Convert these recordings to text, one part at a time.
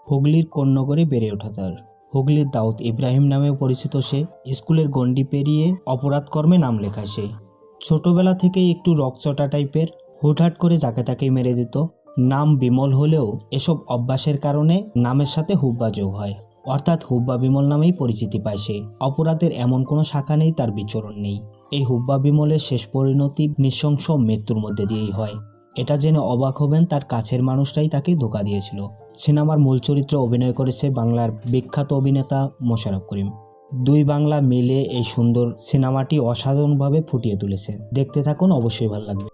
হুগলির কোন্নগরে বেড়ে ওঠা তার। হুগলির দাউদ ইব্রাহিম নামেও পরিচিত সে। স্কুলের গণ্ডি পেরিয়ে অপরাধ কর্মে নাম লেখায় সে। ছোটবেলা থেকেই একটু রকচটা টাইপের, হুটহাট করে যাকে তাকেই মেরে দিত। নাম বিমল হলেও এসব অভ্যাসের কারণে নামের সাথে হুব্বা যোগ হয়, অর্থাৎ হুব্বা বিমল নামেই পরিচিতি পায় সে। অপরাধের এমন কোনো শাখা নেই তার বিচরণ নেই। এই হুব্বা বিমলের শেষ পরিণতি নৃশংস মৃত্যুর মধ্যে দিয়েই হয়। এটা জেনে অবাক হবেন, তার কাছের মানুষটাই তাকে ধোঁকা দিয়েছিল। সিনেমার মূল চরিত্রে অভিনয় করেছে বাংলার বিখ্যাত অভিনেতা মোশাররফ করিম। দুই বাংলা মিলে এই সুন্দর সিনেমাটি অসাধারণভাবে ফুটিয়ে তুলেছে। দেখতে থাকুন, অবশ্যই ভালো লাগবে।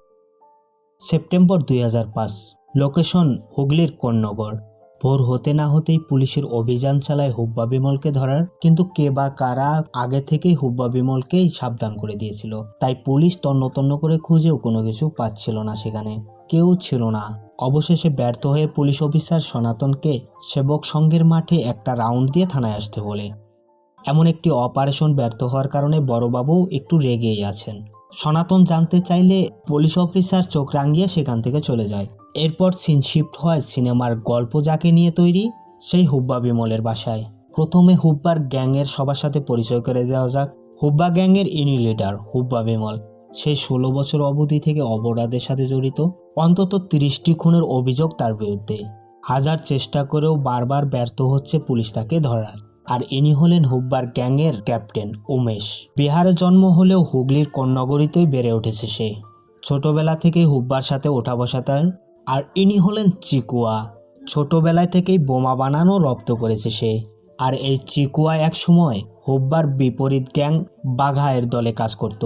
সেপ্টেম্বর 2005, লোকেশন হুগলির কোন্নগর। ভোর হতে না হতেই পুলিশের অভিযান চালায় হুব্বা বিমলকে ধরার, কিন্তু কে বা কারা আগে থেকেই হুব্বা বিমলকেই সাবধান করে দিয়েছিল। তাই পুলিশ তন্ন তন্ন করে খুঁজেও কোনো কিছু পাচ্ছিল না, সেখানে কেউ ছিল না। অবশেষে ব্যর্থ হয়ে পুলিশ অফিসার সনাতনকে সেবক সংঘের মাঠে একটা রাউন্ড দিয়ে থানায় আসতে বলে। এমন একটি অপারেশন ব্যর্থ হওয়ার কারণে বড়বাবু একটু রেগেই আছেন। সনাতন জানতে চাইলে পুলিশ অফিসার চোখ রাঙিয়ে সেখান থেকে চলে যায়। এরপর সিন শিফট হয় সিনেমার গল্প যাকে নিয়ে তৈরি, সেই হুব্বা বিমলের বাসায়। প্রথমে হুব্বার গ্যাংয়ের সবার সাথে পরিচয় করে দেওয়া যাক। হুব্বা গ্যাংয়ের ইনি লিডার হুব্বা বিমল। সেই 16 বছর অবধি থেকে অপরাধের সাথে জড়িত। অন্তত 30টি খুনের অভিযোগ তার বিরুদ্ধে। হাজার চেষ্টা করেও বারবার ব্যর্থ হচ্ছে পুলিশ তাকে ধরার। আর ইনি হলেন হুব্বার গ্যাংয়ের ক্যাপ্টেন উমেশ। বিহারে জন্ম হলেও হুগলির কোন্নগরীতেই বেড়ে উঠেছে সে। ছোটবেলা থেকেই হুব্বার সাথে ওঠা বসা তার। আর ইনি হলেন চিকুয়া। ছোটবেলায় থেকেই বোমা বানানো রপ্ত করেছে সে। আর এই চিকুয়া এক সময় হুব্বার বিপরীত গ্যাং বাঘায়ের দলে কাজ করত।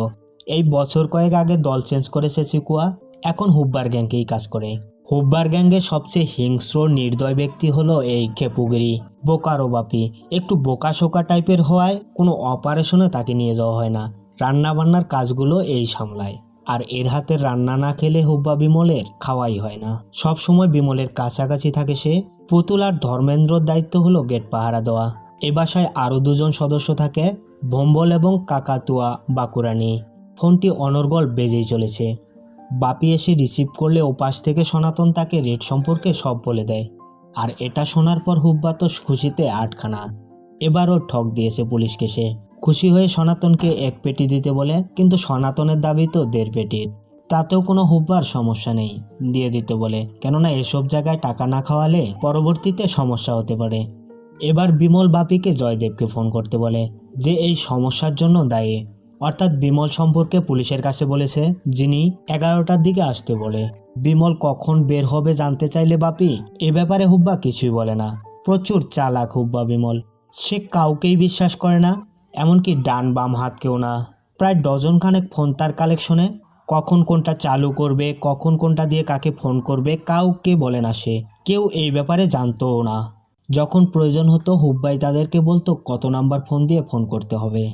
এই বছর কয়েক আগে দল চেঞ্জ করেছে চিকুয়া, এখন হুব্বার গ্যাংকেই কাজ করে। হুব্বার গ্যাংয়ের সবচেয়ে হিংস্র নির্দয় ব্যক্তি হলো এই খেপুগিরি বোকারো বাপি। একটু বোকাশোকা টাইপের হওয়ায় কোনো অপারেশনে তাকে নিয়ে যাওয়া হয় না। রান্না বান্নার কাজগুলো এই সামলায়। আর এর হাতের রান্না না খেলে হুব্বা বিমলের খাওয়াই হয় না। সব সময় বিমলের কাছাকাছি থাকে সে। পুতুল আর ধর্মেন্দ্রর দায়িত্ব হলো গেট পাহারা দেওয়া। এ বাসায় আরও দুজন সদস্য থাকে, ভম্বল এবং কাকাতুয়া বাকুরানি। ফোনটি অনর্গল বেজেই চলেছে। বাপি এসে রিসিভ করলে ওপাশ থেকে সনাতন তাকে রেট সম্পর্কে সব বলে দেয়। আর এটা শোনার পর হুব্বা তো খুশিতে আটখানা। এবারও ঠক দিয়েছে পুলিশকে সে। খুশি হয়ে সনাতনকে 1 পেটি দিতে বলে, কিন্তু সনাতনের দাবি তো 1.5 পেটির। তাতেও কোনো হুব্বার সমস্যা নেই, দিয়ে দিতে বলে, কেননা এসব জায়গায় টাকা না খাওয়ালে পরবর্তীতে সমস্যা হতে পারে। এবার বিমল বাপিকে জয়দেবকে ফোন করতে বলে, যে এই সমস্যার জন্য দায়ী। অর্থাৎ বিমল সম্পর্কে পুলিশের কাছে বলেছে, যিনি 11টার দিকে আসতে বলে। বিমল কখন বের হবে জানতে চাইলে বাপি এ ব্যাপারে হুব্বা কিছুই বলে না। প্রচুর চালাক হুব্বা বিমল। সে কাউকেই বিশ্বাস করে না, এমনকি ডান বাম হাতকেও না। প্রায় ডজনখানেক ফোন তার কালেকশনে। কখন কোনটা চালু করবে, কখন কোনটা দিয়ে কাকে ফোন করবে, কাউকে বলে না সে। কেউ এই ব্যাপারে জানতোও না। যখন প্রয়োজন হতো হুব্বাই তাদেরকে বলতো কত নাম্বার ফোন দিয়ে ফোন করতে হবে।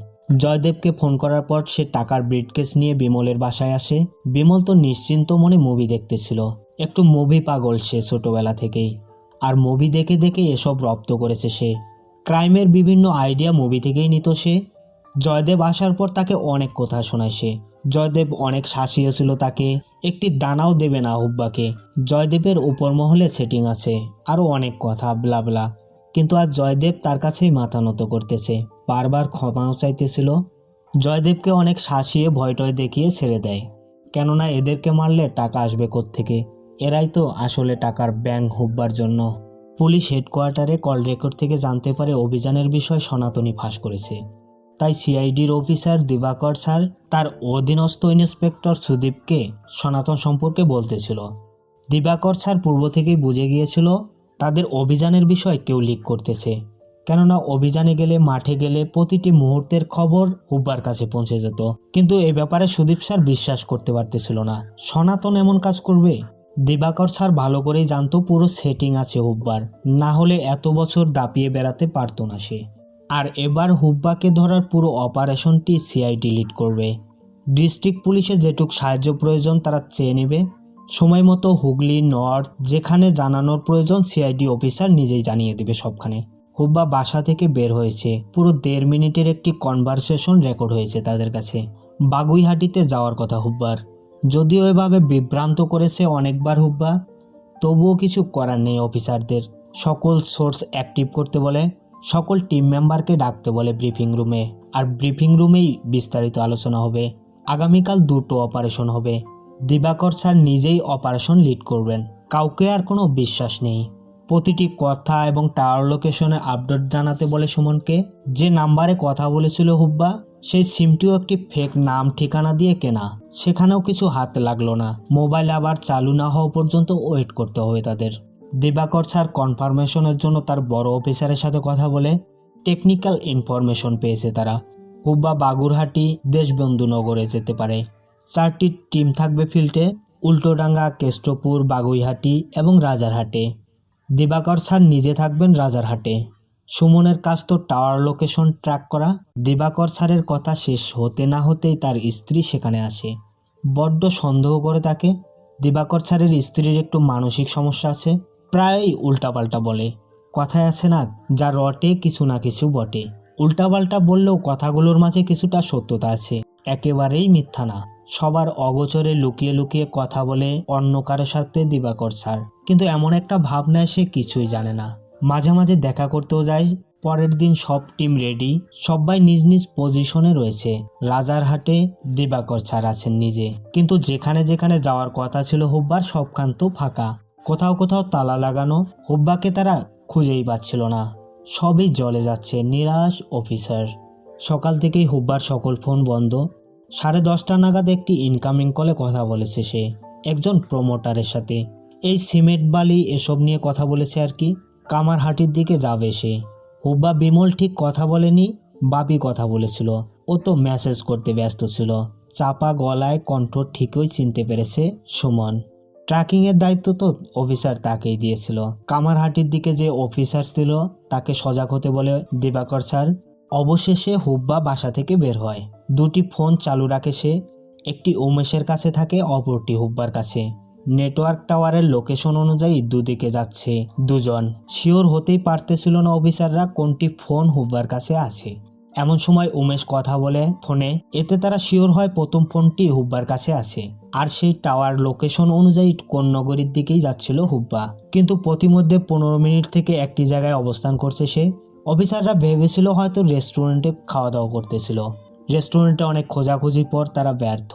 জয়দেবকে ফোন করার পর সে টাকার ব্রিফকেস নিয়ে বিমলের বাসায় আসে। বিমল তো নিশ্চিন্ত মনে মুভি দেখতেছিল। একটু মুভি পাগল সে ছোটবেলা থেকেই। আর মুভি দেখে দেখে এসব রপ্ত করেছে সে। ক্রাইমের বিভিন্ন আইডিয়া মুভি থেকেই নিত সে। জয়দেব আসার পর তাকে অনেক কথা শোনায় সে। জয়দেব অনেক শাসিয়েছিল তাকে, একটি দানাও দেবে না হুব্বাকে। জয়দেবের উপর মহলে সেটিং আছে, আরও অনেক কথা ব্লাবলা। কিন্তু আজ জয়দেব তার কাছেই মাথা নত করতেছে, বারবার ক্ষমাও চাইতেছিল। জয়দেবকে অনেক শাসিয়ে ভয়টয় দেখিয়ে ছেড়ে দেয়, কেননা এদেরকে মারলে টাকা আসবে কোত্থেকে। এরাই তো আসলে টাকার ব্যাংক হুব্বার জন্য। পুলিশ হেডকোয়ার্টারে কল রেকর্ড থেকে জানতে পারে অভিযানের বিষয় সনাতনী ফাঁস করেছে। তাই সিআইডির অফিসার দিবাকর স্যার তার অধীনস্থ ইন্সপেক্টর সুদীপকে সনাতন সম্পর্কে বলতেছিল। দিবাকর স্যার পূর্ব থেকেই বুঝে গিয়েছিল তাদের অভিযানের বিষয় কেউ লিক করতেছে, কেননা অভিযানে গেলে মাঠে গেলে প্রতিটি মুহূর্তের খবর হুব্বার কাছে পৌঁছে যেত। কিন্তু এ ব্যাপারে সুদীপ স্যার বিশ্বাস করতে পারতেছিল না সনাতন এমন কাজ করবে। দিবাকর স্যার ভালো করেই জানতো পুরো সেটিং আছে হুব্বার, না হলে এত বছর দাপিয়ে বেড়াতে পারতো না সে। আর এবার হুব্বাকে ধরার পুরো অপারেশনটি সিআইডি লিড করবে। ডিস্ট্রিক্ট পুলিশে যেটুক সাহায্য প্রয়োজন তারা চেয়ে নেবে। সময় মতো হুগলি নর্থ যেখানে জানানোর প্রয়োজন সিআইডি অফিসার নিজেই জানিয়ে দেবে সবখানে। হুব্বা বাসা থেকে বের হয়েছে, পুরো 1.5 মিনিটের একটি কনভারসেশন রেকর্ড হয়েছে তাদের কাছে। বাগুইহাটিতে যাওয়ার কথা হুব্বার, যদিও এভাবে বিভ্রান্ত করেছে অনেকবার হুব্বা, তবুও কিছু করার নেই অফিসারদের। সকল সোর্স অ্যাক্টিভ করতে বলে, সকল টিম মেম্বারকে ডাকতে বলে ব্রিফিং রুমে। আর ব্রিফিং রুমেই বিস্তারিত আলোচনা হবে। আগামীকাল 2টো অপারেশন হবে। দিবাকর স্যার নিজেই অপারেশন লিড করবেন। কাউকে আর কোনো বিশ্বাস নেই। প্রতিটি কথা এবং টাওয়ার লোকেশনে আপডেট জানাতে বলে সুমনকে। যে নাম্বারে কথা বলেছিল হুব্বা, সেই সিমটিও একটি ফেক নাম ঠিকানা দিয়ে কেনা। সেখানেও কিছু হাত লাগলো না। মোবাইল আবার চালু না হওয়া পর্যন্ত ওয়েট করতে হবে তাদের। দিবাকর স্যার কনফার্মেশনের জন্য তার বড় অফিসারের সাথে কথা বলে টেকনিক্যাল ইনফরমেশন পেয়েছে তারা। হুব্বা বাগুরহাটি দেশবন্ধু নগরে যেতে পারে। 4টি টিম থাকবে ফিল্ডে, উল্টোডাঙ্গা, কেষ্টপুর, বাগুইহাটি এবং রাজারহাটে। দিবাকর স্যার নিজে থাকবেন রাজারহাটে। সুমনের কাজ তো টাওয়ার লোকেশন ট্র্যাক করা। দিবাকর স্যারের কথা শেষ হতে না হতেই তার স্ত্রী সেখানে আসে। বড্ড সন্দেহ করে তাকে। দিবাকর স্যারের স্ত্রীর একটু মানসিক সমস্যা আছে, প্রায়ই উল্টাপাল্টা বলে। কথায় আছে না, যা রটে কিছু না কিছু বটে। উল্টাপাল্টা বললেও কথাগুলোর মাঝে কিছুটা সত্যতা আছে, একেবারেই মিথ্যা না। সবার অগোচরে লুকিয়ে লুকিয়ে কথা বলে অন্য কারোর সাথে দিবাকর স্যার, কিন্তু এমন একটা ভাবনায় সে কিছুই জানে না। মাঝে মাঝে দেখা করতেও যায়। পরের দিন সব টিম রেডি, সবাই নিজ নিজ পজিশনে রয়েছে। রাজারহাটে দিবাকর স্যার আছেন নিজে, কিন্তু যেখানে যেখানে যাওয়ার কথা ছিল হুব্বার সবখান তো ফাঁকা। কোথাও কোথাও তালা লাগানো। হুব্বাকে তারা খুঁজেই পাচ্ছিল না। সবই জ্বলে যাচ্ছে। নিরাশ অফিসার। সকাল থেকেই হুব্বার সকল ফোন বন্ধ। 10:30 নাগাদ একটি ইনকামিং কলে কথা বলেছে সে একজন প্রমোটারের সাথে। এই সিমেন্ট বালি এসব নিয়ে কথা বলেছে আর কি। কামারহাটির দিকে যাবে সে। হুব্বা বিমল ঠিক কথা বলেনি, বাপি কথা বলেছিল। ও তো মেসেজ করতে ব্যস্ত ছিল। চাপা গলায় কণ্ঠ ঠিকই চিনতে পেরেছে সুমন। ট্র্যাকিংয়ের দায়িত্ব তো অফিসার তাকেই দিয়েছিল। কামারহাটির দিকে যে অফিসার ছিল তাকে সজাগ হতে বলে দিবাকর স্যার। অবশেষে হুব্বা বাসা থেকে বের হয়। 2টি ফোন চালু রাখে সে। একটি উমেশের কাছে থাকে, অপরটি হুব্বার কাছে। নেটওয়ার্ক টাওয়ারের লোকেশন অনুযায়ী দুদিকে যাচ্ছে দুজন। শিওর হতেই পারতেছিল না অফিসাররা কোনটি ফোন হুব্বার কাছে আছে। এমন সময় উমেশ কথা বলে ফোনে। এতে তারা শিওর হয় প্রথম ফোনটি হুব্বার কাছে আছে। আর সেই টাওয়ার লোকেশন অনুযায়ী কোন নগরীর দিকেই যাচ্ছিল হুব্বা। কিন্তু প্রতিমধ্যে 15 মিনিট থেকে একটি জায়গায় অবস্থান করছে সে। অফিসাররা ভেবেছিল হয়তো রেস্টুরেন্টে খাওয়া দাওয়া করতেছিল। রেস্টুরেন্টে অনেক খোঁজাখুঁজির পর তারা ব্যর্থ।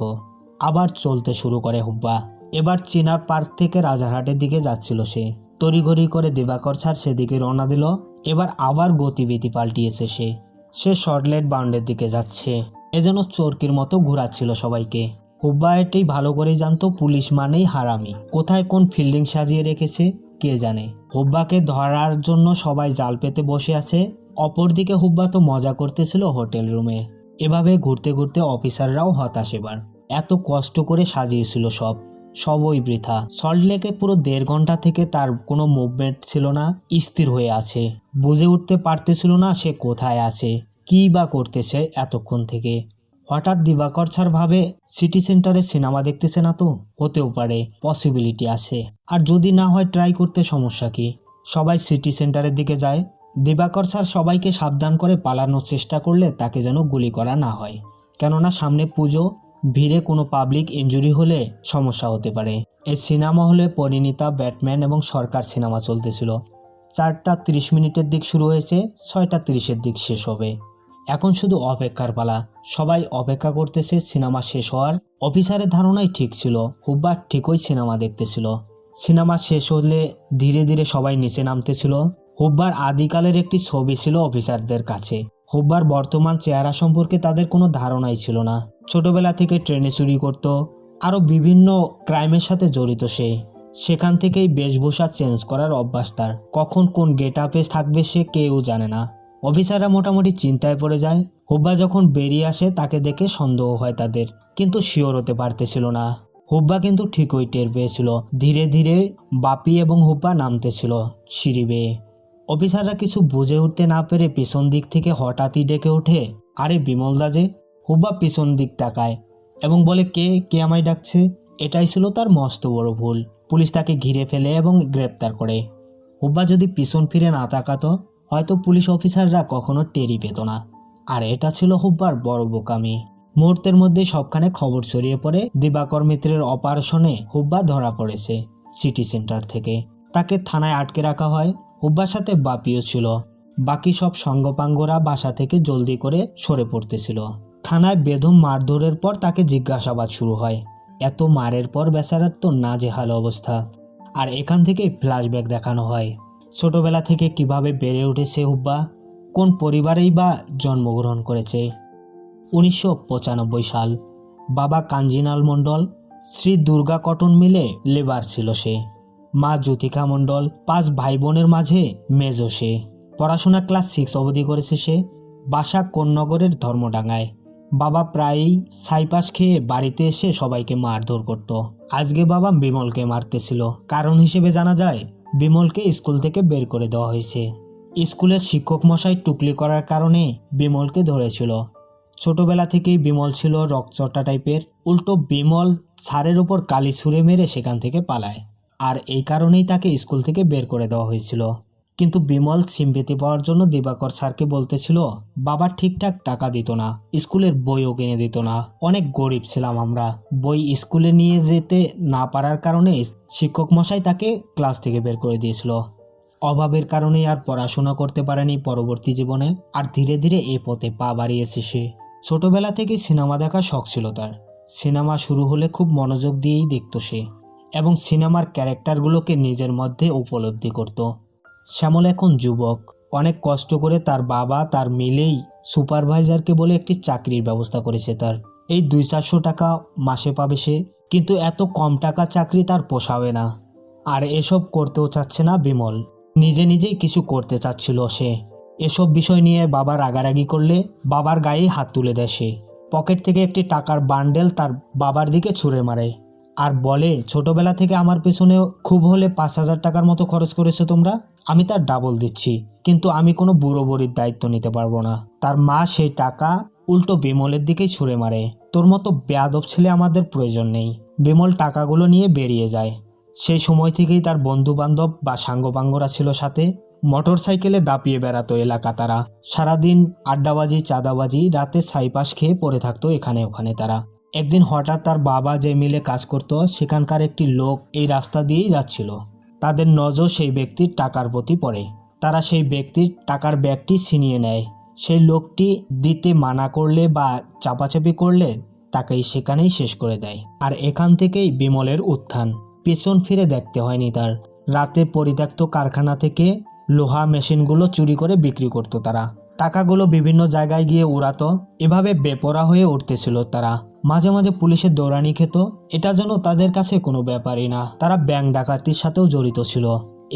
আবার চলতে শুরু করে হুব্বা। এবার চিনার পার্ক থেকে রাজারহাটের দিকে যাচ্ছিল সে। তড়িঘড়ি করে দিবাকর স্যার সেদিকে রওনা দিল। এবার আবার গতিবিধি পাল্টিয়েছে সে। সে শর্টলেট বাউন্ডের দিকে যাচ্ছে। এ যেন চোরকির মতো ঘোরাচ্ছিল সবাইকে। হুব্বা এটাই ভালো করেই জানতো, পুলিশ মানেই হারামি। কোথায় কোন ফিল্ডিং সাজিয়ে রেখেছে কে জানে। হুব্বাকে ধরার জন্য সবাই জাল পেতে বসে আছে। অপরদিকে হুব্বা তো মজা করতেছিল হোটেল রুমে। এভাবে ঘুরতে ঘুরতে অফিসাররাও হতাশ। এবার এত কষ্ট করে সাজিয়েছিল সবই বৃথা। সল্টলেকে পুরো 1.5 ঘন্টা থেকে তার কোনো মুভমেন্ট ছিল না, স্থির হয়ে আছে। বুঝে উঠতে পারতেছিল না সে কোথায় আছে, কী বা করতেছে এতক্ষণ থেকে। হঠাৎ দিবাকর স্যার ভাবে সিটি সেন্টারে সিনেমা দেখতেছে না তো, হতেও পারে, পসিবিলিটি আছে। আর যদি না হয় ট্রাই করতে সমস্যা কি। সবাই সিটি সেন্টারের দিকে যায়। দিবাকর স্যার সবাইকে সাবধান করে পালানোর চেষ্টা করলে তাকে যেন গুলি করা না হয়, কেননা সামনে পুজো, ভিড়ে কোনো পাবলিক ইনজুরি হলে সমস্যা হতে পারে। এই সিনেমা হলে পরিণীতা, ব্যাটম্যান এবং সরকার সিনেমা চলতেছিল। 4:30 মিনিটের দিক শুরু হয়েছে, 6:30 দিক শেষ হবে। এখন শুধু অপেক্ষার পালা। সবাই অপেক্ষা করতেছে সিনেমা শেষ হওয়ার। অফিসারের ধারণাই ঠিক ছিল, হুব্বা ঠিকই সিনেমা দেখতেছিল। সিনেমা শেষ হলে ধীরে ধীরে সবাই নিচে নামতেছিল। হুব্বার আদিকালের একটি ছবি ছিল অফিসারদের কাছে। হুব্বার বর্তমান চেহারা সম্পর্কে তাদের কোনো ধারণাই ছিল না। ছোটবেলা থেকে ট্রেনে চুরি করত, আরও বিভিন্ন ক্রাইমের সাথে জড়িত সে। সেখান থেকেই বেশভূষা চেঞ্জ করার অভ্যাস তার। কখন কোন গেট আপে থাকবে সে কেউ জানে না। অফিসাররা মোটামুটি চিন্তায় পড়ে যায়। হুব্বা যখন বেরিয়ে আসে তাকে দেখে সন্দেহ হয় তাদের, কিন্তু শিওর হতে পারতেছিল না। হুব্বা কিন্তু ঠিকই টের পেয়েছিল। ধীরে ধীরে বাপি এবং হুব্বা নামতেছিল সিঁড়ি বেয়ে। অফিসাররা কিছু বুঝে উঠতে না পেরে পিছন দিক থেকে হঠাৎই ডেকে ওঠে, আরে বিমলদা যে। হুব্বা পিছন দিক তাকায় এবং বলে, কে আমায় ডাকছে। এটাই ছিল তার মস্ত বড় ভুল। পুলিশ তাকে ঘিরে ফেলে এবং গ্রেপ্তার করে। হুব্বা যদি পিছন ফিরে না তাকাতো হয়তো পুলিশ অফিসাররা কখনো টেরই পেত না। আর এটা ছিল হুব্বার বড় বোকামি। মুহূর্তের মধ্যে সবখানে খবর ছড়িয়ে পড়ে দিবাকর মিত্রের অপারেশনে হুব্বা ধরা পড়েছে সিটি সেন্টার থেকে। তাকে থানায় আটকে রাখা হয়। হুব্বার সাথে বাপিও ছিল। বাকি সব সঙ্গপাঙ্গরা বাসা থেকে জলদি করে সরে পড়তেছিল। থানায় বেদম মারধরের পর তাকে জিজ্ঞাসাবাদ শুরু হয়। এত মারের পর বেচারার তো নাজেহাল অবস্থা। আর এখান থেকেই ফ্ল্যাশব্যাক দেখানো হয় ছোটবেলা থেকে কিভাবে বেড়ে উঠেছে হুব্বা, কোন পরিবারেই বা জন্মগ্রহণ করেছে। 1995 সাল। বাবা কাঞ্জিলাল মণ্ডল শ্রী দুর্গা কটন মিলে লেবার ছিল সে। মা জ্যোতিকা মণ্ডল, 5 ভাই বোনের মাঝে মেজো সে। পড়াশোনা ক্লাস 6 অবধি করেছে সে। বাসা কোন্নগরের ধর্মডাঙ্গায়। বাবা প্রায়ই ছাইপাস খেয়ে বাড়িতে এসে সবাইকে মারধর করত। আজকে বাবা বিমলকে মারতেছিল। কারণ হিসেবে জানা যায় বিমলকে স্কুল থেকে বের করে দেওয়া হয়েছে। স্কুলের শিক্ষক মশাই টুকলি করার কারণে বিমলকে ধরেছিল। ছোটবেলা থেকেই বিমল ছিল রকচটা টাইপের। উল্টো বিমল ছাড়ের ওপর কালি ছুঁড়ে মেরে সেখান থেকে পালায়। আর এই কারণেই তাকে স্কুল থেকে বের করে দেওয়া হয়েছিল। কিন্তু বিমল সিম্পেথি পাওয়ার জন্য দিবাকর স্যারকে বলতেছিল বাবা ঠিকঠাক টাকা দিত না, স্কুলের বইও কিনে দিত না, অনেক গরিব ছিলাম আমরা। বই স্কুলে নিয়ে যেতে না পারার কারণে শিক্ষক মশাই তাকে ক্লাস থেকে বের করে দিয়েছিল। অভাবের কারণে আর পড়াশোনা করতে পারেনি পরবর্তী জীবনে। আর ধীরে ধীরে এ পথে পা বাড়িয়েছে সে। ছোটবেলা থেকে সিনেমা দেখার শখ ছিল তার। সিনেমা শুরু হলে খুব মনোযোগ দিয়েই দেখত সে এবং সিনেমার ক্যারেক্টারগুলোকে নিজের মধ্যে উপলব্ধি করত। শ্যামল এখন যুবক। অনেক কষ্ট করে তার বাবা তার মিলেই সুপারভাইজারকে বলে একটি চাকরির ব্যবস্থা করেছে তার। এই 200-400 টাকা মাসে পাবে সে। কিন্তু এত কম টাকা চাকরি তার পোষাবে না। আর এসব করতেও চাচ্ছে না বিমল। নিজে নিজেই কিছু করতে চাচ্ছিল সে। এসব বিষয় নিয়ে বাবা রাগারাগি করলে বাবার গায়েই হাত তুলে দেয় সে। পকেট থেকে একটি টাকার বান্ডেল তার বাবার দিকে ছুঁড়ে মারে আর বলে ছোটবেলা থেকে আমার পেছনে খুব হলে 5,000 টাকার মতো খরচ করেছো তোমরা, আমি তার ডাবল দিচ্ছি, কিন্তু আমি কোনো বুড়ো বুড়ির দায়িত্ব নিতে পারবো না। তার মা সেই টাকা উল্টো বিমলের দিকেই ছুঁড়ে মারে। তোর মতো বেয়াদব ছেলে আমাদের প্রয়োজন নেই। বিমল টাকাগুলো নিয়ে বেরিয়ে যায়। সেই সময় থেকেই তার বন্ধু বান্ধব বা সাঙ্গপাঙ্গরা ছিল সাথে। মোটর সাইকেলে দাপিয়ে বেড়াতো এলাকা তারা। সারাদিন আড্ডাবাজি চাঁদাবাজি, রাতে ছাইপাস খেয়ে পড়ে থাকতো এখানে ওখানে তারা। একদিন হঠাৎ তার বাবা যে মিলে কাজ করত সেখানকার একটি লোক এই রাস্তা দিয়েই যাচ্ছিল। তাদের নজর সেই ব্যক্তির টাকার প্রতি পড়ে। তারা সেই ব্যক্তির টাকার ব্যাগটি ছিনিয়ে নেয়। সেই লোকটি দিতে মানা করলে বা চাপাচাপি করলে তাকেই সেখানেই শেষ করে দেয়। আর এখান থেকেই বিমলের উত্থান। পেছন ফিরে দেখতে হয়নি তার। রাতে পরিত্যক্ত কারখানা থেকে লোহা মেশিনগুলো চুরি করে বিক্রি করত তারা। টাকাগুলো বিভিন্ন জায়গায় গিয়ে উড়াতো। এভাবে বেপরা হয়ে উঠতেছিল তারা। মাঝে মাঝে পুলিশের দৌড়ানি খেত। এটা যেন তাদের কাছে কোনো ব্যাপারই না। তারা ব্যাংক ডাকাতির সাথেও জড়িত ছিল।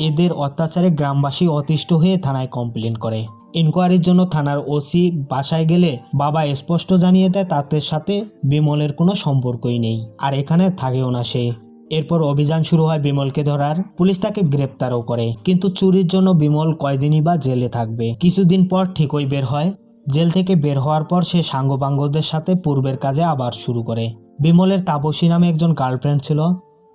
এদের অত্যাচারে গ্রামবাসী অতিষ্ঠ হয়ে থানায় কমপ্লেন করে। ইনকোয়ারির জন্য থানার ওসি বাসায় গেলে বাবা স্পষ্ট জানিয়ে দেয় তাদের সাথে বিমলের কোনো সম্পর্কই নেই, আর এখানে থাকেও না সে। এরপর অভিযান শুরু হয় বিমলকে ধরার। পুলিশ তাকে গ্রেপ্তারও করে, কিন্তু চুরির জন্য বিমল কয়দিনই বা জেলে থাকবে। কিছুদিন পর ঠিকই বের হয়। জেল থেকে বের হওয়ার পর সে সাঙ্গপাঙ্গদের সাথে পূর্বের কাজে আবার শুরু করে। বিমলের তাপসী নামে একজন গার্লফ্রেন্ড ছিল।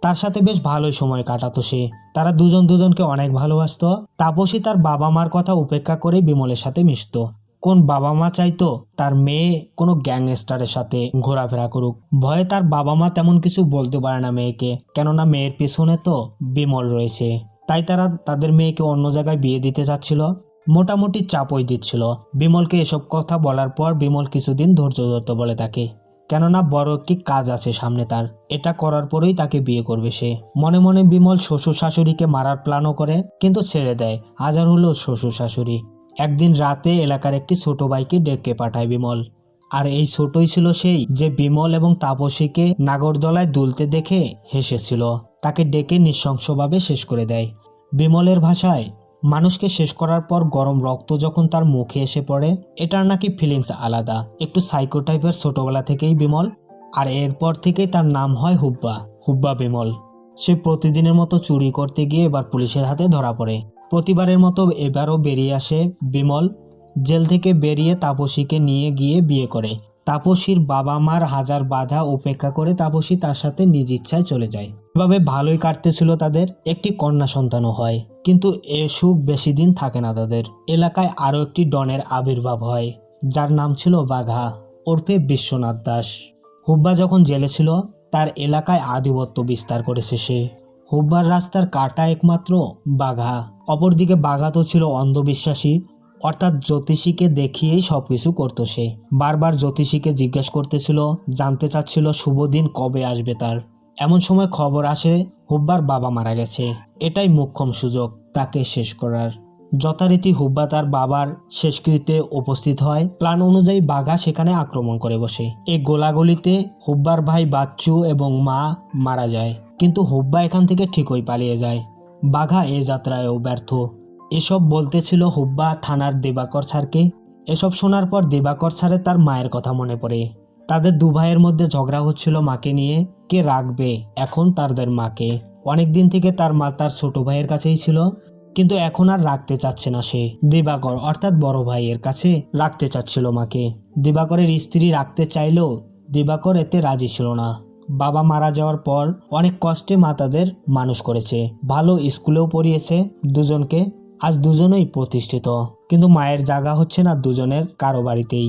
তার সাথে বেশ ভালোই সময় কাটাতো সে। তারা দুজন দুজনকে অনেক ভালোবাসতো। তাপসী তার বাবা মার কথা উপেক্ষা করে বিমলের সাথে মিশতো। কোন বাবা মা চাইতো তার মেয়ে কোনো গ্যাংস্টারের সাথে ঘোরাফেরা করুক? ভয়ে তার বাবা মা তেমন কিছু বলতে পারে না মেয়েকে, কেননা মেয়ের পিছনে তো বিমল রয়েছে। তাই তারা তাদের মেয়েকে অন্য জায়গায় বিয়ে দিতে চাচ্ছিল। মোটামুটি চাপই দিচ্ছিল। বিমলকে এসব কথা বলার পর বিমল কিছুদিন ধৈর্য ধরতে বলে তাকে, কেননা বড় একটি কাজ আছে সামনে তার। এটা করার পরেই তাকে বিয়ে করবে সে। মনে মনে বিমল শ্বশুর শাশুড়িকে মারার প্ল্যানও করে, কিন্তু ছেড়ে দেয়। হাজার হলো শ্বশুর শাশুড়ি। একদিন রাতে এলাকার একটি ছোট ভাইকে ডেকে পাঠায় বিমল। আর এই ছোটই ছিল সেই যে বিমল এবং তাপসীকে নাগরদোলায় দুলতে দেখে হেসেছিল। তাকে ডেকে নৃশংসভাবে শেষ করে দেয়। বিমলের ভাষায়, মানুষকে শেষ করার পর গরম রক্ত যখন তার মুখে এসে পড়ে, এটার নাকি ফিলিংস আলাদা। একটু সাইকো টাইপের ছোটবেলা থেকেই বিমল। আর এরপর থেকেই তার নাম হয় হুব্বা, হুব্বা বিমল। সে প্রতিদিনের মতো চুরি করতে গিয়ে এবার পুলিশের হাতে ধরা পড়ে। প্রতিবারের মতো এবারও বেরিয়ে আসে বিমল। জেল থেকে বেরিয়ে তাপসীকে নিয়ে গিয়ে বিয়ে করে। তাপসীর বাবা মার হাজার বাধা উপেক্ষা করে তাপসী তার সাথে নিজ ইচ্ছায় চলে যায়। এভাবে ভালোই কাটতেছিল তাদের। একটি কন্যা সন্তানও হয়, কিন্তু এ সুখ বেশি দিন থাকে না তাদের। এলাকায় আরও একটি ডনের আবির্ভাব হয়, যার নাম ছিল বাঘা ওরফে বিশ্বনাথ দাস। হুব্বা যখন জেলে ছিল তার এলাকায় আধিপত্য বিস্তার করেছে সে। হুব্বার রাস্তার কাটা একমাত্র বাঘা। অপরদিকে বাঘা তো ছিল অন্ধবিশ্বাসী, অর্থাৎ জ্যোতিষীকে দেখিয়েই সবকিছু করতো সে। বারবার জ্যোতিষীকে জিজ্ঞেস করতেছিল, জানতে চাচ্ছিল শুভ দিন কবে আসবে তার। এমন সময় খবর আসে হুব্বার বাবা মারা গেছে। এটাই মোক্ষম সুযোগ তাকে শেষ করার। যথারীতি হুব্বা তার বাবার শেষকৃত্যে উপস্থিত হয়। প্ল্যান অনুযায়ী বাঘা সেখানে আক্রমণ করে বসে। এই গোলাগুলিতে হুব্বার ভাই বাচ্চু এবং মা মারা যায়, কিন্তু হুব্বা এখান থেকে ঠিকই পালিয়ে যায়। বাঘা এ যাত্রায়ও ব্যর্থ। এসব বলতেছিল হুব্বা থানার দিবাকর স্যারকে। এসব শোনার পর দিবাকর স্যারের তার মায়ের কথা মনে পড়ে। তাদের দু ভাইয়ের মধ্যে ঝগড়া হচ্ছিল মাকে নিয়ে, কে রাখবে এখন তাদের মাকে। অনেকদিন থেকে তার মা তার ছোট ভাইয়ের কাছেই ছিল, কিন্তু এখন আর রাখতে চাচ্ছে না সে। দিবাকর অর্থাৎ বড় ভাইয়ের কাছে রাখতে চাচ্ছিল মাকে। দিবাকরের স্ত্রী রাখতে চাইলেও দিবাকর এতে রাজি ছিল না। বাবা মারা যাওয়ার পর অনেক কষ্টে মা তাদের মানুষ করেছে, ভালো স্কুলেও পড়িয়েছে দুজনকে। আজ দুজনেই প্রতিষ্ঠিত, কিন্তু মায়ের জায়গা হচ্ছে না দুজনের কারো বাড়িতেই।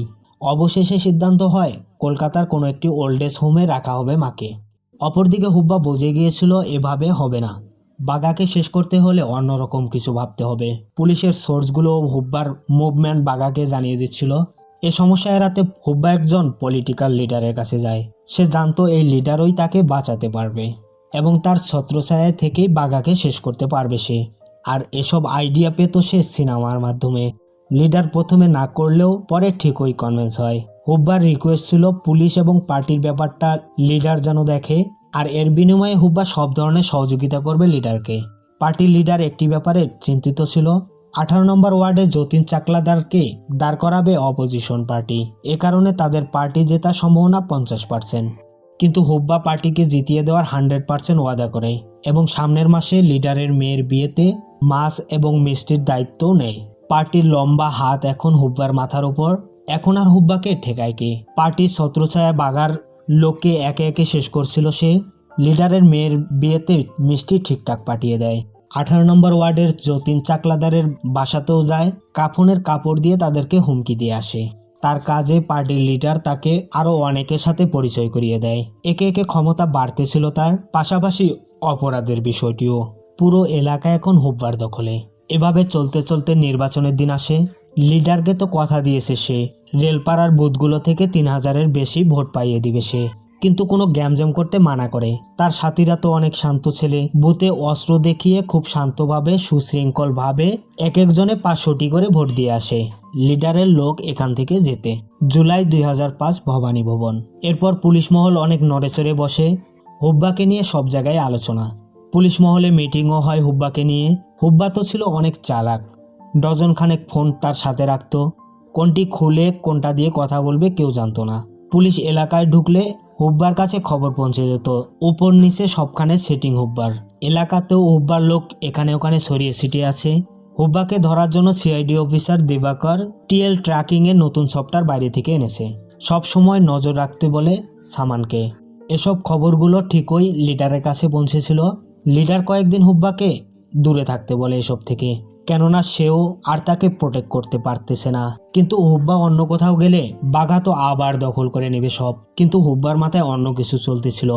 অবশেষে সিদ্ধান্ত হয় কলকাতার কোনো একটি ওল্ড এজ হোমে রাখা হবে মাকে। অপরদিকে হুব্বা বুঝে গিয়েছিল এভাবে হবে না, বাঘাকে শেষ করতে হলে অন্যরকম কিছু ভাবতে হবে। পুলিশের সোর্সগুলো হুব্বার মুভমেন্ট বাঘাকে জানিয়ে দিচ্ছিল। এ সমস্যা এড়াতে হুব্বা একজন পলিটিক্যাল লিডারের কাছে যায়। সে জানতো এই লিডারই তাকে বাঁচাতে পারবে এবং তার ছত্রছায়া থেকেই বাঘাকে শেষ করতে পারবে সে। আর এসব আইডিয়া পেত সে সিনেমার মাধ্যমে। লিডার প্রথমে না করলেও পরে ঠিকই কনভিন্স হয়। হুব্বার রিকোয়েস্ট ছিল পুলিশ এবং পার্টির ব্যাপারটা লিডার যেন দেখে, আর এর বিনিময়ে হুব্বা সব ধরনের সহযোগিতা করবে লিডারকে। পার্টির লিডার একটি ব্যাপারে চিন্তিত ছিল, 18 নম্বর ওয়ার্ডে যতীন চাকলাদারকে দাঁড় করাবে অপোজিশন পার্টি। এ কারণে তাদের পার্টি জেতার সম্ভাবনা 50%। কিন্তু হুব্বা পার্টিকে জিতিয়ে দেওয়ার 100% ওয়াদা করে এবং সামনের মাসে লিডারের মেয়ের বিয়েতে মাছ এবং মিষ্টির দায়িত্বও নেয়। পার্টির লম্বা হাত এখন হুব্বার মাথার উপর। এখন আর হুব্বাকে ঠেকায় কে? পার্টির ছত্রছায়া বাগার লোককে একে একে শেষ করছিল সে। লিডারের মেয়ের বিয়েতে মিষ্টি ঠিকঠাক পাঠিয়ে দেয়। 18 নম্বর ওয়ার্ডের যতীন চাকলাদারের বাসাতেও যায়, কাফনের কাপড় দিয়ে তাদেরকে হুমকি দিয়ে আসে। তার কাজে পার্টির লিডার তাকে আরও অনেকের সাথে পরিচয় করিয়ে দেয়। একে একে ক্ষমতা বাড়তেছিল তার, পাশাপাশি অপরাধের বিষয়টিও। পুরো এলাকা এখন হুব্বার দখলে। এভাবে চলতে চলতে নির্বাচনের দিন আসে। লিডারকে তো কথা দিয়েছে সে, রেলপাড়ার বুথগুলো থেকে 3000-এর বেশি ভোট পাইয়ে দিবে সে, কিন্তু কোনো গ্যামজ্যাম করতে মানা করে। তার সাথীরা তো অনেক শান্ত ছেলে, বুথে অস্ত্র দেখিয়ে খুব শান্তভাবে সুশৃঙ্খলভাবে এক একজনে 500টি করে ভোট দিয়ে আসে লিডারের লোক এখান থেকে যেতে। জুলাই 2005 ভবানী ভবন। এরপর পুলিশ মহল অনেক নড়েচড়ে বসে। হুব্বাকে নিয়ে সব জায়গায় আলোচনা। পুলিশ মহলে মিটিংও হয় হুব্বাকে নিয়ে। হুব্বা তো ছিল অনেক চালাক, ডজন খানেক ফোন তার সাথে রাখত। কোনটি খুলে কোনটা দিয়ে কথা বলবে কেউ জানতো না। পুলিশ এলাকায় ঢুকলে হুব্বার কাছে খবর পৌঁছে যেত। উপর নিচে সবখানে সেটিং হুব্বার। এলাকাতেও হুব্বার লোক এখানে ওখানে ছড়িয়ে ছিটিয়ে আছে। হুব্বাকে ধরার জন্য সিআইডি অফিসার দিবাকর টিএল ট্র্যাকিংয়ের নতুন সফটওয়্যার বাইরে থেকে এনেছে। সব সময় নজর রাখতে বলে সামানকে। এসব খবরগুলো ঠিকই লিডারের কাছে পৌঁছেছিল। লিডার কয়েকদিন হুব্বাকে দূরে থাকতে বলে এসব থেকে, কেননা সেও আর তাকে প্রোটেক্ট করতে পারতেছে না। কিন্তু হুব্বা অন্য কোথাও গেলে বাঘা তো আবার দখল করে নেবে সব। কিন্তু হুব্বার মাথায় অন্য কিছু চলতেছিল।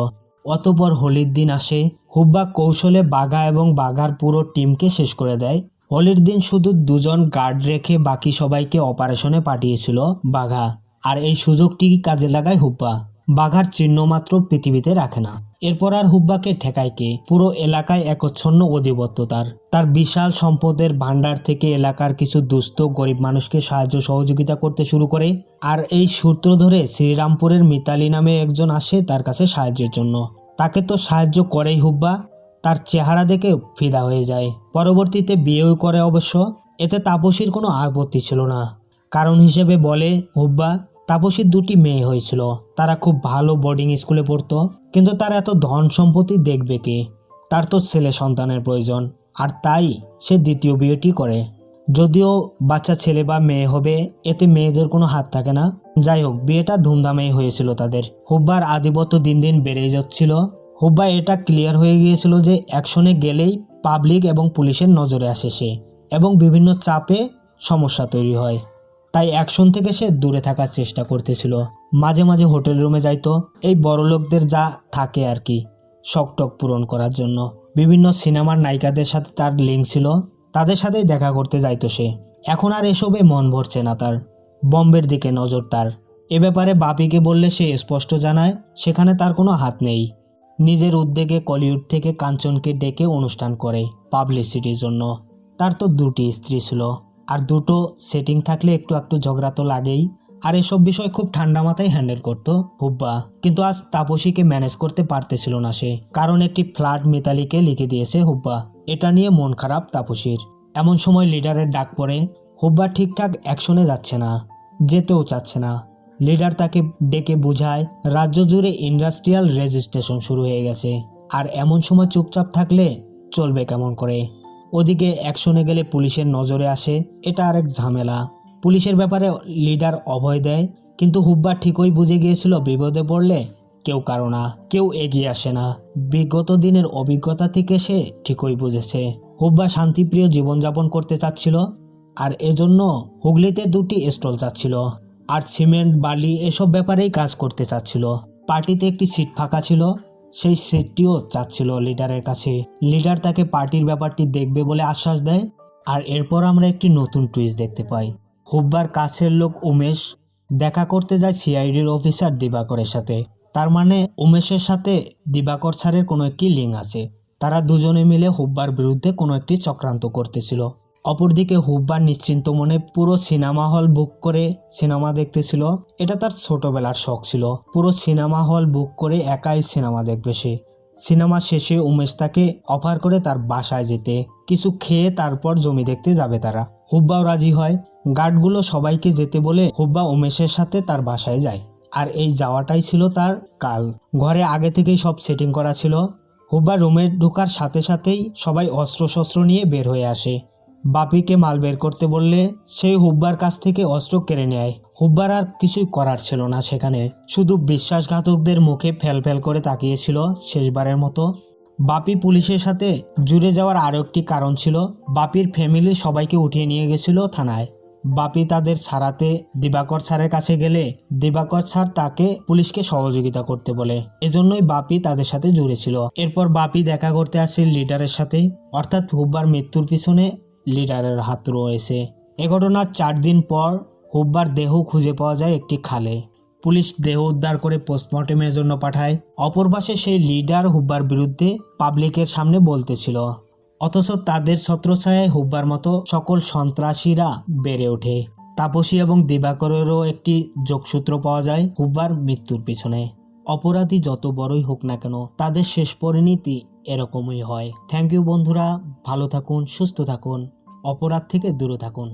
অতঃপর হোলির দিন আসে। হুব্বা কৌশলে বাঘা এবং বাঘার পুরো টিমকে শেষ করে দেয়। হোলির দিন শুধু 2জন গার্ড রেখে বাকি সবাইকে অপারেশনে পাঠিয়েছিল বাঘা, আর এই সুযোগটি কাজে লাগায় হুব্বা। বাঘার চিহ্ন মাত্র পৃথিবীতে রাখে না। এরপর আর হুব্বাকে ঠেকায় কে? পুরো এলাকায় একচ্ছন্ন আধিপত্য তার বিশাল সম্পদের ভান্ডার থেকে এলাকার কিছু দুস্থ গরিব মানুষকে সাহায্য সহযোগিতা করতে শুরু করে। আর এই সূত্র ধরে শ্রীরামপুরের মিতালি নামে একজন আসে তার কাছে সাহায্যের জন্য। তাকে তো সাহায্য করেই হুব্বা, তার চেহারা দেখে ফিদা হয়ে যায়। পরবর্তীতে বিয়েও করে অবশ্য। এতে তাপসীর কোনো আপত্তি ছিল না। কারণ হিসেবে বলে হুব্বা, তাপসীর 2টি মেয়ে হয়েছিল, তারা খুব ভালো বোর্ডিং স্কুলে পড়তো, কিন্তু তার এত ধন সম্পত্তি দেখবে কে? তার তো ছেলে সন্তানের প্রয়োজন, আর তাই সে দ্বিতীয় বিয়েটি করে। যদিও বাচ্চা ছেলে বা মেয়ে হবে, এতে মেয়েদের কোনো হাত থাকে না। যাই হোক, বিয়েটা ধুমধামেই হয়েছিল তাদের। হুব্বার আধিপত্য দিন দিন বেড়েই যাচ্ছিল। হুব্বা এটা ক্লিয়ার হয়ে গিয়েছিল যে অ্যাকশনে গেলেই পাবলিক এবং পুলিশের নজরে আসে সে, এবং বিভিন্ন চাপে সমস্যা তৈরি হয়। তাই অ্যাকশন থেকে সে দূরে থাকার চেষ্টা করতেছিল। মাঝে মাঝে হোটেল রুমে যাইতো, এই বড়লোকদের যা থাকে আর কি। শকটক পূরণ করার জন্য। বিভিন্ন সিনেমার নায়িকাদের সাথে তার লিঙ্ক ছিল, তাদের সাথেই দেখা করতে যাইতো সে। এখন আর এসবে মন ভরছে না তার, বম্বের দিকে নজর তার। এ ব্যাপারে বাপিকে বললে সে স্পষ্ট জানায় সেখানে তার কোনো হাত নেই। নিজের উদ্যোগে কলিউড থেকে কাঞ্চনকে ডেকে অনুষ্ঠান করে পাবলিসিটির জন্য। তার তো দুটি স্ত্রী ছিল, আর দুটো সেটিং থাকলে একটু একটু ঝগড়া তো লাগেই। আর এসব বিষয় খুব ঠান্ডা মাথায় হ্যান্ডেল করতো হুব্বা। কিন্তু আজ তাপসীকে ম্যানেজ করতে পারতেছিল না সে, কারণ একটি ফ্ল্যাট মিতালিকে লিখে দিয়েছে হুব্বা। এটা নিয়ে মন খারাপ তাপসীর। এমন সময় লিডারের ডাক পড়ে। হুব্বা ঠিকঠাক অ্যাকশনে যাচ্ছে না, যেতেও চাচ্ছে না। লিডার তাকে ডেকে বুঝায় রাজ্য জুড়ে ইন্ডাস্ট্রিয়াল রেজিস্ট্রেশন শুরু হয়ে গেছে, আর এমন সময় চুপচাপ থাকলে চলবে কেমন করে। ওদিকে অ্যাকশনে গেলে পুলিশের নজরে আসে, এটা আরেক ঝামেলা। পুলিশের ব্যাপারে লিডার অভয় দেয়, কিন্তু হুব্বা ঠিকই বুঝে গিয়েছিল বিপদে পড়লে কেউ কারো না, কেউ এগিয়ে আসে না। বিগত দিনের অভিজ্ঞতা থেকে সে ঠিকই বুঝেছে হুব্বা শান্তিপ্রিয় জীবনযাপন করতে চাচ্ছিল, আর এজন্য হুগলিতে দুটি স্টল চাচ্ছিল, আর সিমেন্ট বালি এসব ব্যাপারেই কাজ করতে চাচ্ছিল। পার্টিতে একটি সিট ফাঁকা ছিল, সেই সিটটিও চাচ্ছিল লিডারের কাছে। লিডার তাকে পার্টির ব্যাপারটি দেখবে বলে আশ্বাস দেয়। আর এরপর আমরা একটি নতুন টুইস্ট দেখতে পাই। হুব্বার কাছের লোক উমেশ দেখা করতে যায় সিআইডির অফিসার দিবাকরের সাথে। তার মানে উমেশের সাথে দিবাকর স্যারের কোনো একটি লিঙ্ক আছে। তারা দুজনে মিলে হুব্বার বিরুদ্ধে কোনো একটি চক্রান্ত করতেছিল। অপরদিকে হুব্বা নিশ্চিন্ত মনে পুরো সিনেমা হল বুক করে সিনেমা দেখতেছিল। এটা তার ছোটবেলার শখ ছিল, পুরো সিনেমা হল বুক করে একাই সিনেমা দেখবে সে। সিনেমা শেষে উমেশ তাকে অফার করে তার বাসায় যেতে, কিছু খেয়ে তারপর জমি দেখতে যাবে তারা। হুব্বাও রাজি হয়। গার্ডগুলো সবাইকে যেতে বলে হুব্বা উমেশের সাথে তার বাসায় যায়। আর এই যাওয়াটাই ছিল তার কাল। ঘরে আগে থেকেই সব সেটিং করা ছিল। হুব্বা রুমে ঢোকার সাথে সাথেই সবাই অস্ত্রশস্ত্র নিয়ে বের হয়ে আসে। বাপিকে মাল বের করতে বললে সেই হুব্বার কাছ থেকে অস্ত্র কেড়ে নেয়। হুব্বার আর কিছুই করার ছিল না সেখানে, শুধু বিশ্বাসঘাতকদের মুখে ফেল ফেল করে তাকিয়েছিল শেষবারের মতো। বাপি পুলিশের সাথে জুড়ে যাওয়ার আরও একটি কারণ ছিল, বাপির ফ্যামিলির সবাইকে উঠিয়ে নিয়ে গেছিল থানায়। বাপি তাদের ছাড়াতে দিবাকর স্যারের কাছে গেলে দিবাকর স্যার তাকে পুলিশকে সহযোগিতা করতে বলে, এজন্যই বাপি তাদের সাথে জুড়েছিল। এরপর বাপি দেখা করতে আসে লিডারের সাথে, অর্থাৎ হুব্বার মৃত্যুর পিছনে লিডারের হাত রয়েছে। এ ঘটনার 4 দিন পর হুব্বার দেহ খুঁজে পাওয়া যায় একটি খালে। পুলিশ দেহ উদ্ধার করে পোস্টমর্টেমের জন্য পাঠায়। অপর পাশে সেই লিডার হুব্বার বিরুদ্ধে পাবলিকের সামনে বলতেছিল, অথচ তাদের ছত্রছায়ায় হুব্বার মতো সকল সন্ত্রাসীরা বেড়ে ওঠে। তাপসী এবং দিবাকরেরও একটি যোগসূত্র পাওয়া যায় হুব্বার মৃত্যুর পিছনে। অপরাধী যত বড়ই হোক না কেন, তাদের শেষ পরিণতি এরকমই হয়। থ্যাংক ইউ বন্ধুরা, ভালো থাকুন, সুস্থ থাকুন, অপরাধ থেকে দূরে থাকুন।